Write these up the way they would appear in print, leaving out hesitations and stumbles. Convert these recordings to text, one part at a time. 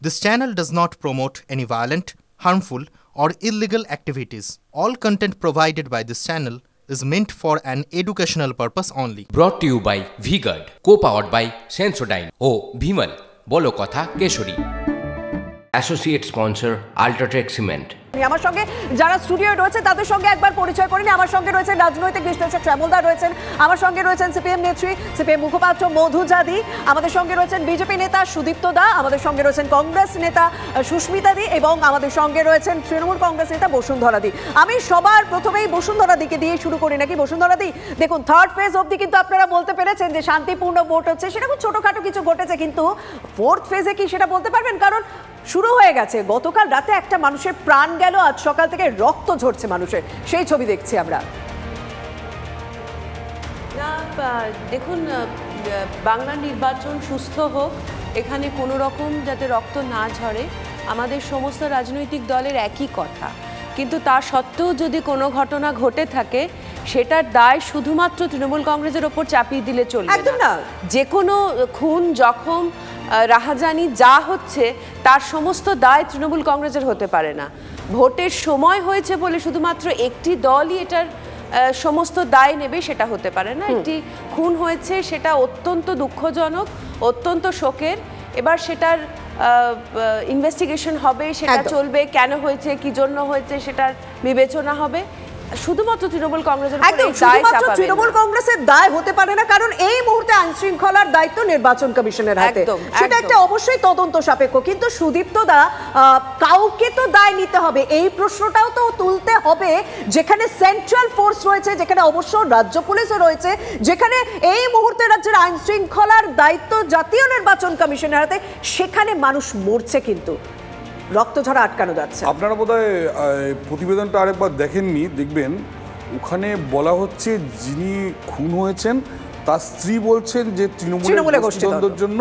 This channel does not promote any violent, harmful, or illegal activities. All content provided by this channel is meant for an educational purpose only. Brought to you by V-Guard, co-powered by Sensodyne O Bhimal, বলো কথা Keshari. Associate sponsor Ultratech Cement. আমার সঙ্গে যারা studio রয়েছে তাদের সঙ্গে একবার পরিচয় করিনি। আমার সঙ্গে রয়েছেন রাজনৈতিক বিশ্লেষক শ্যামলদা রয়েছেন, আমার সঙ্গে রয়েছেন সিপিএম নেত্রী সিপিএম মুখপাত্র মধুজাদি, আমাদের সঙ্গে রয়েছেন বিজেপি নেতা সুদীপ্ত দা, আমাদের সঙ্গে রয়েছেন কংগ্রেস নেতা সুস্মিতা দি এবং আমাদের সঙ্গে রয়েছেন তৃণমূল কংগ্রেস নেতা বসুন্ধরা দি। আমি সবার প্রথমেই বসুন্ধরা দিকে দিয়ে শুরু করি নাকি? বসুন্ধরা দি, দেখুন থার্ড ফেজ অবধি কিন্তু আপনারা বলতে পেরেছেন যে শান্তিপূর্ণ ভোট হচ্ছে, সেটা খুব ছোটখাটো কিছু ঘটেছে, কিন্তু ফোর্থ ফেজে কি সেটা বলতে পারবেন? কারণ শুরু হয়ে গেছে, গতকাল রাতে একটা মানুষের প্রাণ গেল, আজ সকাল থেকে রক্ত ঝরছে মানুষের, সেই ছবি দেখছি আমরা। দেখুন, বাংলার নির্বাচন সুস্থ হোক, এখানে কোনো রকম যাতে রক্ত না ঝরে, আমাদের সমস্ত রাজনৈতিক দলের একই কথা। কিন্তু তা সত্ত্বেও যদি কোনো ঘটনা ঘটে থাকে, সেটার দায় শুধুমাত্র তৃণমূল কংগ্রেসের ওপর চাপিয়ে দিলে চলবে না। যে কোনো খুন, জখম, রাহাজানি যা হচ্ছে তার সমস্ত দায় তৃণমূল কংগ্রেসের হতে পারে না। ভোটের সময় হয়েছে বলে শুধুমাত্র একটি দলই এটার সমস্ত দায় নেবে সেটা হতে পারে না। একটি খুন হয়েছে, সেটা অত্যন্ত দুঃখজনক, অত্যন্ত শোকের। এবার সেটার ইনভেস্টিগেশন হবে, সেটা চলবে, কেন হয়েছে, কি জন্য হয়েছে সেটার বিবেচনা হবে। শুধুমাত্র তৃণমূল কংগ্রেসের তৃণমূল কংগ্রেসের দায় হতে পারে না, কারণ এই মুহূর্তে আইন শৃঙ্খলার দায়িত্ব নির্বাচন কমিশনের হাতে, সেটা একটা অবশ্যই তদন্ত সাপেক্ষ। কিন্তু সুদীপ্ত দা, কাউকে তো দায় নিতে হবে, এই প্রশ্নটাও তো তুলতে হবে, যেখানে সেন্ট্রাল ফোর্স রয়েছে, যেখানে অবশ্য রাজ্য পুলিশও রয়েছে, যেখানে এই মুহূর্তে রাজ্যের আইন শৃঙ্খলার দায়িত্ব জাতীয় নির্বাচন কমিশনের হাতে, সেখানে মানুষ মরছে, কিন্তু রক্ত ঝরা আটকানো যাচ্ছে। আপনারা বোধহয় প্রতিবেদনটা আরেকবার দেখেননি, দেখবেন ওখানে বলা হচ্ছে যিনি খুন হয়েছেন তার স্ত্রী বলছেন যে তৃণমূলের গোষ্ঠীদ্বন্দ্বের জন্য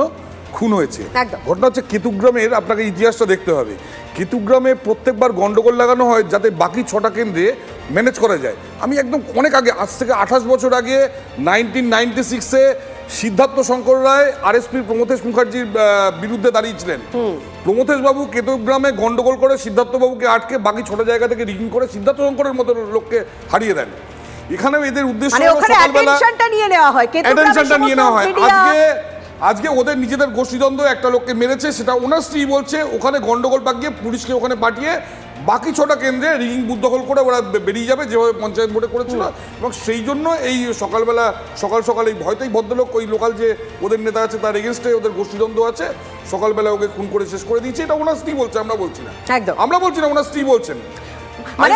খুন হয়েছে। ঘটনা হচ্ছে কেতুগ্রামের, আপনাকে ইতিহাসটা দেখতে হবে। কেতুগ্রামে প্রত্যেকবার গন্ডগোল লাগানো হয় যাতে বাকি 6টা কেন্দ্রে ম্যানেজ করা যায়। আমি একদম অনেক আগে, আজ থেকে 28 বছর আগে 1996-এ সিদ্ধার্থ শঙ্কর রায় আরএসপির প্রমথেশ মুখার্জির বিরুদ্ধে দাঁড়িয়েছিলেন। প্রমথেশ বাবু কেতুগ্রামে গন্ডগোল করে সিদ্ধার্থ বাবুকে আটকে বাকি 6টা জায়গা থেকে রিগিং করে সিদ্ধার্থ শঙ্করের মতো লোককে হারিয়ে দেন। এখানেও এদের উদ্দেশ্য নিয়ে নেওয়া হয়। আজকে ওদের নিজেদের গোষ্ঠীদ্বন্দ্ব একটা লোককে মেরেছে, সেটা ওনার স্ত্রী বলছে। ওখানে গন্ডগোল পাকিয়ে পুলিশকে ওখানে পাঠিয়ে বাকি 6টা কেন্দ্রে রিগিং বুথ দখল করে ওরা বেরিয়ে যাবে, যেভাবে পঞ্চায়েত ভোটে করেছিল। এবং সেই জন্য এই সকালবেলা সকাল এই ভয়তেই ভদ্রলোক, ওই লোকাল যে ওদের নেতা আছে তার এগেনস্টে ওদের গোষ্ঠীদ্বন্দ্ব আছে, সকালবেলা ওকে খুন করে শেষ করে দিয়েছে। এটা ওনার স্ত্রী বলছে, আমরা বলছি না, ওনার স্ত্রী বলছেন। মানে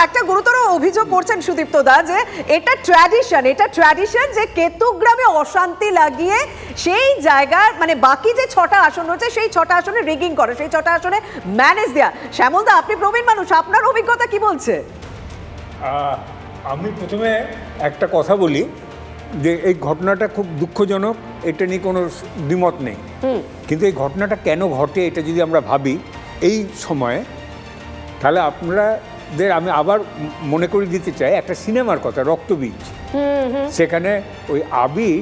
একটা গুরুতর অভিযোগ করছেন সুদীপ্ত দা যে এটা ট্র্যাডিশন যে কেতুগ্রামে অশান্তি লাগিয়ে সেই জায়গার মানে বাকি যে 6টা আসন রয়েছে সেই 6টা আসনে রিগিং করে, সেই 6টা আসনে ম্যানেজ দেয়া। শ্যামল দা, আপনি প্রবীণ মানুষ, আপনার অভিজ্ঞতা কি বলছে? আমি প্রথমে একটা কথা বলি যে এই ঘটনাটা খুব দুঃখজনক, এটা নিয়ে কোনো দ্বিমত নেই। কিন্তু এই ঘটনাটা কেন ঘটে এটা যদি আমরা ভাবি এই সময়ে, তাহলে আপনাদের আমি আবার মনে করে দিতে চাই একটা সিনেমার কথা, রক্তবীজ। সেখানে ওই আবির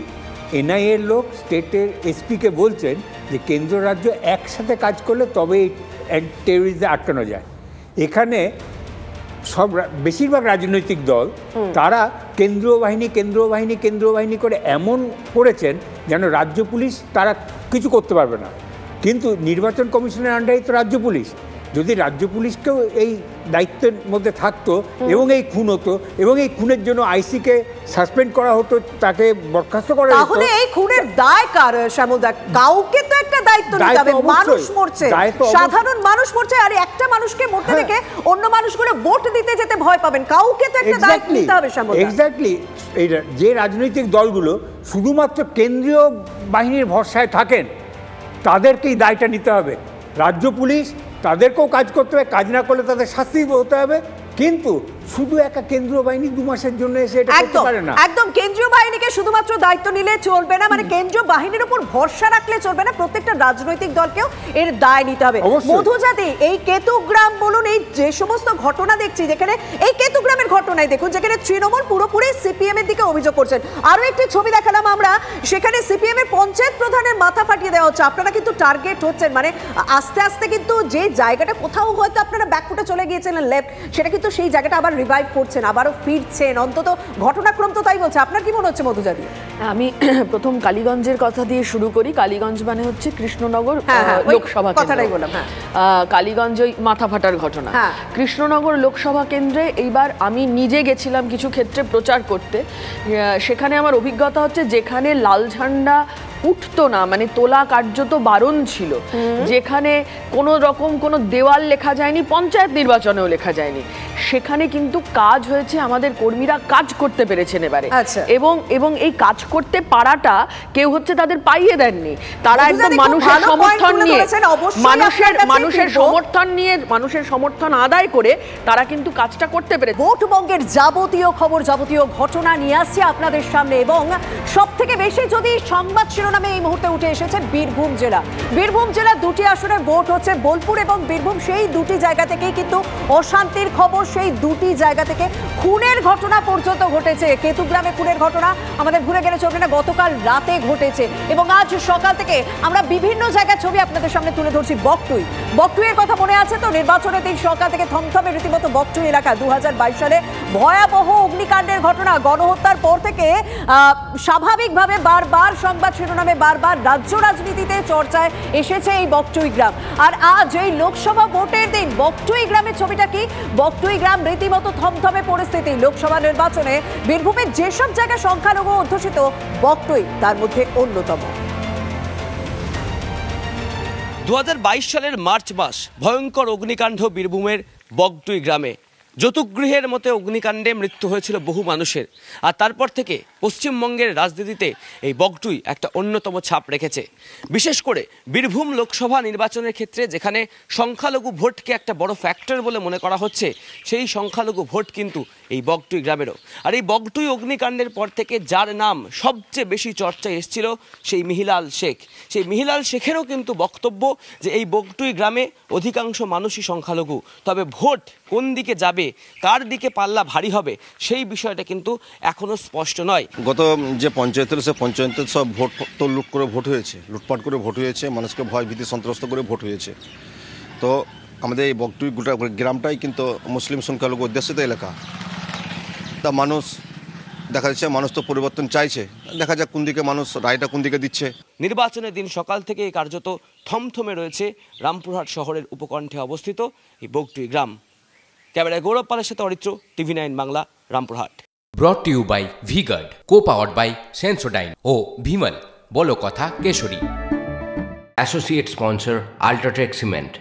এনআইএর লোক স্টেটের এসপিকে বলছেন যে কেন্দ্র রাজ্য একসাথে কাজ করলে তবে টেররিস্টদের আটকানো যায়। এখানে বেশিরভাগ রাজনৈতিক দল তারা কেন্দ্রীয় বাহিনী করে এমন করেছেন যেন রাজ্য পুলিশ তারা কিছু করতে পারবে না। কিন্তু নির্বাচন কমিশনের আন্ডারে তো রাজ্য পুলিশ, যদি রাজ্য পুলিশকেও এই দায়িত্বের মধ্যে থাকতো এবং এই খুন হতো এবং এই খুনের জন্য আইসিকে সাসপেন্ড করা হতো, তাকে বরখাস্ত করা হতো, তাহলে এই খুনের দায় কার? শ্যামলদা, কাউকে তো একটা দায়িত্ব নিতে হবে। মানুষ মরছে, সাধারণ মানুষ মরছে, আর একটা মানুষকে মরতে দেখে অন্য মানুষগুলো ভোট দিতে যেতে ভয় পাবেন, কাউকে তো একটা দায়িত্ব নিতে হবে। শ্যামলদা, এক্স্যাক্টলি। এই যে রাজনৈতিক দলগুলো শুধুমাত্র কেন্দ্রীয় বাহিনীর ভরসায় থাকেন তাদেরকেই দায়টা নিতে হবে। রাজ্য পুলিশ তাদেরকেও কাজ করতে হবে, কাজ না করলে তাদের শাস্তি হতে হবে। কিন্তু শুধু একা কেন্দ্রীয় বাহিনী 2 মাসের জন্য এসে এটা করতে পারে না। একদম কেন্দ্রীয় বাহিনীকে শুধুমাত্র দায়িত্ব নিলে চলবে না, মানে কেন্দ্রীয় বাহিনীর উপর ভরসা রাখলে চলবে না, প্রত্যেকটা রাজনৈতিক দলকেও এর দায় নিতে হবে। মধুজাতি, এই কেতুগ্রাম বলুন, এই যে সমস্ত ঘটনা দেখছি, যেখানে এই কেতুগ্রামের ঘটনায় দেখুন যেখানে তৃণমূল পুরোপুরি সিপিএম এর দিকে অভিযোগ করছেন। আরো একটি ছবি দেখালাম আমরা, সেখানে সিপিএম এর পঞ্চায়েত প্রধানের মাথা ফাটিয়ে দেওয়া হচ্ছে। আপনারা কিন্তু টার্গেট হচ্ছেন, মানে আস্তে আস্তে কিন্তু যে জায়গাটা কোথাও হয়তো আপনারা ব্যাকফুটে চলে গিয়েছিলেন লেফট, সেটা কিন্তু সেই জায়গাটা আবার রিভাইভ করছেন, আবারও ফিরছেন, অন্তত ঘটনাক্রম তো তাই বলছে। আপনার কি মনে হচ্ছে মধুজাতি? প্রথম কালীগঞ্জের কথা দিয়ে শুরু করি। কালীগঞ্জ মানে হচ্ছে কৃষ্ণনগর লোকসভা কথাটাই বললাম। কালীগঞ্জ ওই মাথা ফাটার ঘটনা। কৃষ্ণনগর লোকসভা কেন্দ্রে এইবার আমি নিজে গেছিলাম কিছু ক্ষেত্রে প্রচার করতে। সেখানে আমার অভিজ্ঞতা হচ্ছে যেখানে লাল ঝান্ডা উঠতো না, মানে তোলা কার্যত বারণ ছিল, যেখানে কোনো রকম কোনো দেওয়াল লেখা যায়নি, পঞ্চায়েত নির্বাচনেও লেখা যায়নি, সেখানে কিন্তু কাজ হয়েছে, আমাদের কর্মীরা কাজ করতে পেরেছেন এবারে। এবং এই কাজ করতে পারাটা কেউ হচ্ছে তাদের পাইয়ে দেননি, তারা একদম মানুষের সমর্থন আদায় করে তারা কিন্তু কাজটা করতে পেরেছে। ভোটবঙ্গের যাবতীয় খবর, যাবতীয় ঘটনা নিয়ে আসছে আপনাদের সামনে, এবং সব থেকে বেশি যদি সংবাদ শিরোনামে এই মুহূর্তে উঠে এসেছে বীরভূম জেলা। বীরভূম জেলা 2টি আসনে ভোট হচ্ছে, বোলপুর এবং বীরভূম। সেই 2টি জায়গা থেকেই কিন্তু অশান্তির খবর, সেই 2টি জায়গা থেকে খুনের ঘটনা পর্যন্ত ঘটেছে। কেতুগ্রামে খুনের ঘটনা আমাদের ঘুরে গেলে চলবে না, গতকাল রাতে ঘটেছে, এবং আজ সকাল থেকে আমরা বিভিন্ন জায়গার ছবি আপনাদের সামনে তুলে ধরছি। বকটুইয়ের কথা মনে আছে তো? নির্বাচনের দিন সকাল থেকে থমথমে রীতিমতো বকটুই এলাকা। 2022 সালে ভয়াবহ অগ্নিকাণ্ডের ঘটনা, গণহত্যার পর থেকে স্বাভাবিকভাবে বারবার সংবাদ শিরোনামে, বারবার রাজ্য রাজনীতিতে চর্চায় এসেছে এই বকটুই গ্রাম। আর আজ এই লোকসভা ভোটের দিন বকটুই গ্রামের ছবিটা কি? বকটুই গ্রাম রীতিমতো থমথমে পরিস্থিতি। লোকসভা নির্বাচনে বীরভূমের যেসব জায়গায় সংখ্যালঘু অধ্যুষিত, বকটুই তার মধ্যে অন্যতম। 2022 সালের মার্চ মাস ভয়ঙ্কর অগ্নিকাণ্ড বীরভূমের বকটুই গ্রামে। যৌতুকগৃহের মতো অগ্নিকাণ্ডে মৃত্যু হয়েছিল বহু মানুষের, আর তারপর থেকে পশ্চিমবঙ্গের রাজনীতিতে এই বকটুই একটা অন্যতম ছাপ রেখেছে। বিশেষ করে বীরভূম লোকসভা নির্বাচনের ক্ষেত্রে যেখানে সংখ্যালঘু ভোটকে একটা বড় ফ্যাক্টর বলে মনে করা হচ্ছে, সেই সংখ্যালঘু ভোট কিন্তু এই বকটুই গ্রামেরও। আর এই বকটুই অগ্নিকাণ্ডের পর থেকে যার নাম সবচেয়ে বেশি চর্চায় এসেছিল, সেই মিহিলাল শেখ। সেই মিহিলাল শেখেরও কিন্তু বক্তব্য যে এই বকটুই গ্রামে অধিকাংশ মানুষই সংখ্যালঘু, তবে ভোট কোন দিকে যাবে, কার দিকে পাল্লা ভারী হবে, সেই বিষয়টা কিন্তু এখনো স্পষ্ট নয়। গত যে পঞ্চায়েতের, সে পঞ্চায়েতের সব ভোট তো লুট করে ভোট হয়েছে, লুটপাট করে ভোট হয়েছে, মানুষকে ভয় ভীতি সন্ত্রস্ত করে ভোট হয়েছে। তো আমাদের এই বকটুই গোটা গ্রামটাই কিন্তু মুসলিম সংখ্যালঘু অধ্যুষিত এলাকা। তা মানুষ দেখা যাচ্ছে, মানুষ তো পরিবর্তন চাইছে, দেখা যাক কোন দিকে মানুষ রায়টা কোন দিকে দিচ্ছে। নির্বাচনের দিন সকাল থেকে কার্যত থমথমে রয়েছে রামপুরহাট শহরের উপকণ্ঠে অবস্থিত এই বকটুই গ্রাম। ক্যামেরায় গৌরব পালের সাথে Aritra, TV9 Bangla, Rampurhat. Brought to you by V-Guard, co-powered by Sensodyne ও ভিমল, বলো কথা Kesari. Associate sponsor UltraTech cement.